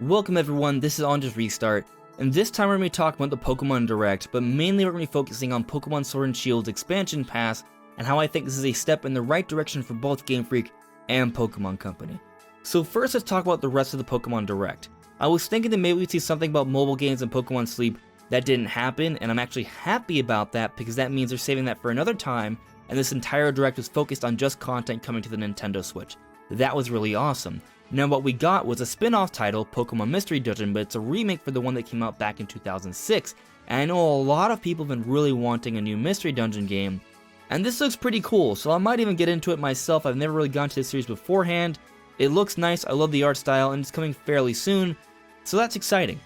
Welcome everyone, this is AndresRestart, and this time we're going to be talking about the Pokemon Direct, but mainly we're going to be focusing on Pokemon Sword and Shield's expansion pass, and how I think this is a step in the right direction for both Gamefreak and Pokemon Company. So first let's talk about the rest of the Pokemon Direct. I was thinking that maybe we'd see something about mobile games and Pokemon Sleep. That didn't happen, and I'm actually happy about that because that means they're saving that for another time, and this entire Direct was focused on just content coming to the Nintendo Switch. That was really awesome. Now what we got was a spin-off title, Pokemon Mystery Dungeon, but it's a remake for the one that came out back in 2006. And I know a lot of people have been really wanting a new Mystery Dungeon game, and this looks pretty cool, so I might even get into it myself. I've never really gone to this series beforehand. It looks nice, I love the art style, and it's coming fairly soon, so that's exciting.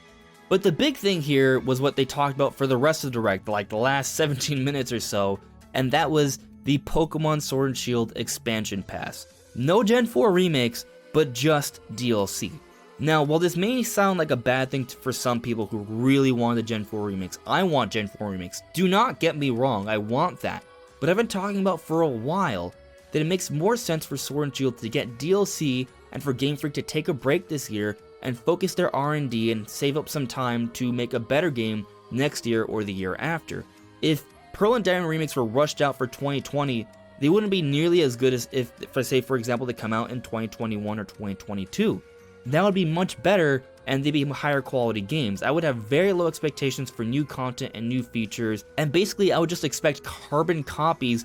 But the big thing here was what they talked about for the rest of the Direct, like the last 17 minutes or so, and that was the Pokemon Sword and Shield expansion pass. No Gen 4 remakes, but just DLC. Now, while this may sound like a bad thing for some people who really want the Gen 4 remakes, I want Gen 4 remakes. Do not get me wrong, I want that. But I've been talking about for a while that it makes more sense for Sword and Shield to get DLC and for Gamefreak to take a break this year and focus their R&D and save up some time to make a better game next year or the year after. If Pearl and Diamond remakes were rushed out for 2020, they wouldn't be nearly as good as if, say, for example, they come out in 2021 or 2022. That would be much better, and they'd be higher quality games. I would have very low expectations for new content and new features, and basically I would just expect carbon copies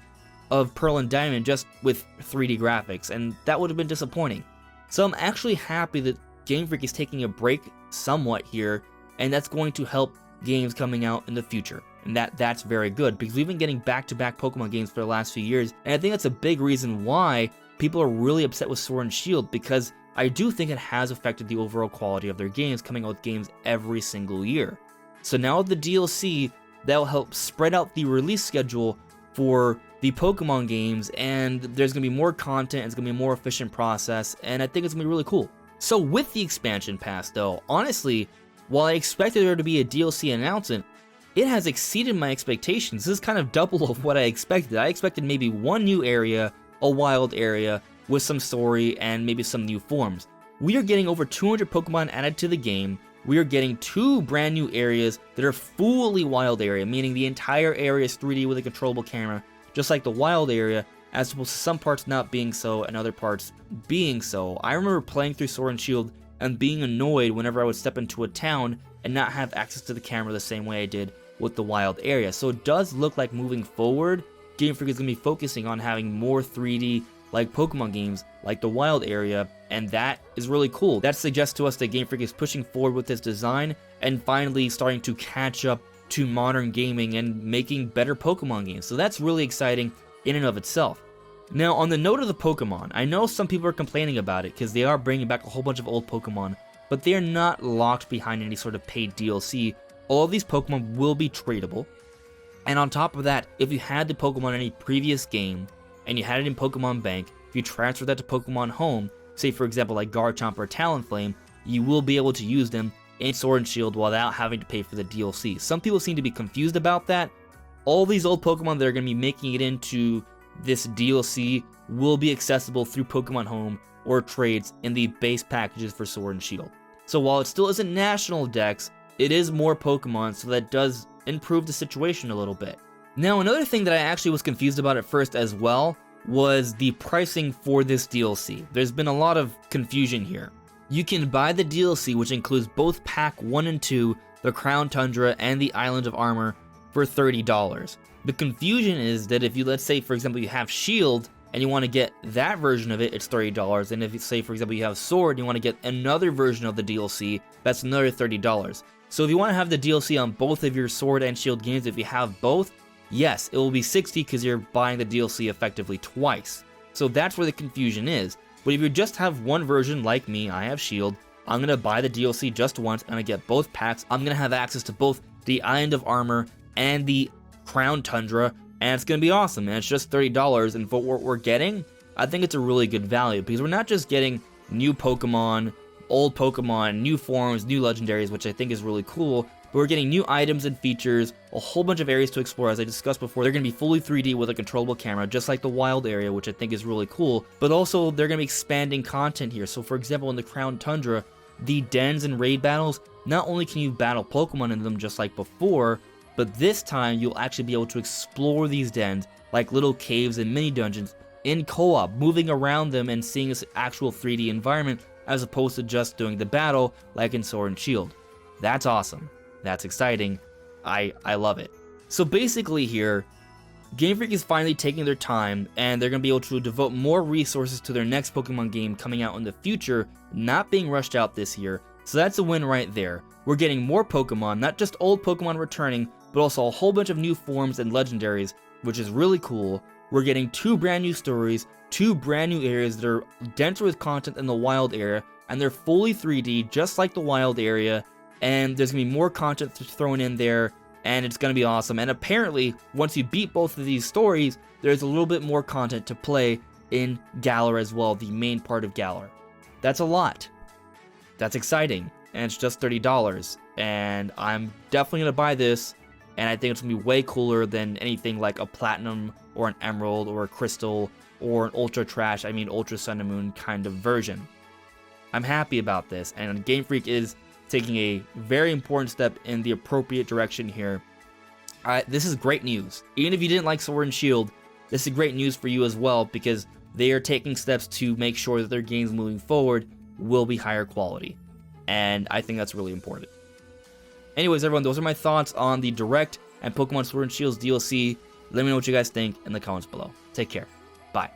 of Pearl and Diamond just with 3D graphics, and that would have been disappointing. So I'm actually happy that Gamefreak is taking a break somewhat here, and that's going to help games coming out in the future. And that's very good, because we've been getting back-to-back Pokemon games for the last few years, and I think that's a big reason why people are really upset with Sword and Shield, because I do think it has affected the overall quality of their games, coming out with games every single year. So now with the DLC, that'll help spread out the release schedule for the Pokemon games, and there's going to be more content, it's going to be a more efficient process, and I think it's going to be really cool. So with the expansion pass though, honestly, while I expected there to be a DLC announcement, it has exceeded my expectations. This is kind of double of what I expected. I expected maybe one new area, a wild area, with some story and maybe some new forms. We are getting over 200 Pokemon added to the game. We are getting 2 brand new areas that are fully wild area, meaning the entire area is 3D with a controllable camera, just like the wild area, as opposed to some parts not being so and other parts being so. I remember playing through Sword and Shield and being annoyed whenever I would step into a town and not have access to the camera the same way I did with the wild area. So it does look like moving forward, Gamefreak is going to be focusing on having more 3D like Pokemon games like the wild area, and that is really cool. That suggests to us that Gamefreak is pushing forward with this design and finally starting to catch up to modern gaming and making better Pokemon games. So that's really exciting in and of itself. Now on the note of the Pokemon, I know some people are complaining about it because they are bringing back a whole bunch of old Pokemon, but they are not locked behind any sort of paid DLC. All of these Pokemon will be tradable, and on top of that, if you had the Pokemon in any previous game, and you had it in Pokemon Bank, if you transfer that to Pokemon Home, say for example like Garchomp or Talonflame, you will be able to use them in Sword and Shield without having to pay for the DLC. Some people seem to be confused about that. All these old Pokemon that are going to be making it into this DLC will be accessible through Pokemon Home or trades in the base packages for Sword and Shield. So while it still isn't National Dex, it is more Pokemon, so that does improve the situation a little bit. Now another thing that I actually was confused about at first as well was the pricing for this DLC. There's been a lot of confusion here. You can buy the DLC, which includes both Pack 1 and 2, the Crown Tundra and the Island of Armor, for $30. The confusion is that if you, let's say for example you have Shield and you want to get that version of it, it's $30, and if you say for example you have Sword and you want to get another version of the DLC, that's another $30. So if you want to have the DLC on both of your Sword and Shield games, if you have both, yes, it will be $60 because you're buying the DLC effectively twice. So that's where the confusion is. But if you just have one version like me, I have Shield, I'm going to buy the DLC just once and I get both packs. I'm going to have access to both the Island of Armor and the Crown Tundra, and it's going to be awesome, and it's just $30, and for what we're getting, I think it's a really good value, because we're not just getting new Pokemon, old Pokemon, new forms, new legendaries, which I think is really cool, but we're getting new items and features, a whole bunch of areas to explore. As I discussed before, they're going to be fully 3D with a controllable camera, just like the wild area, which I think is really cool, but also they're going to be expanding content here. So for example, in the Crown Tundra, The dens and raid battles, not only can you battle Pokemon in them just like before, but this time you'll actually be able to explore these dens like little caves and mini dungeons in co-op, moving around them and seeing this actual 3D environment as opposed to just doing the battle like in Sword and Shield. That's awesome. That's exciting. I love it. So basically here, Gamefreak is finally taking their time, and they're going to be able to devote more resources to their next Pokemon game coming out in the future, not being rushed out this year, so that's a win right there. We're getting more Pokemon, not just old Pokemon returning, but also a whole bunch of new forms and legendaries, which is really cool. We're getting 2 brand new stories, 2 brand new areas that are denser with content than the wild area, and they're fully 3D, just like the wild area, and there's going to be more content thrown in there, and it's going to be awesome. And apparently, once you beat both of these stories, there's a little bit more content to play in Galar as well, the main part of Galar. That's a lot. That's exciting, and it's just $30, and I'm definitely going to buy this, and I think it's going to be way cooler than anything like a Platinum or an Emerald or a Crystal or an Ultra Trash, Ultra Sun and Moon kind of version. I'm happy about this, and Game Freak is taking a very important step in the appropriate direction here. This is great news. Even if you didn't like Sword and Shield, this is great news for you as well, because they are taking steps to make sure that their games moving forward will be higher quality. And I think that's really important. Anyways, everyone, those are my thoughts on the Direct and Pokemon Sword and Shield's DLC. Let me know what you guys think in the comments below. Take care. Bye.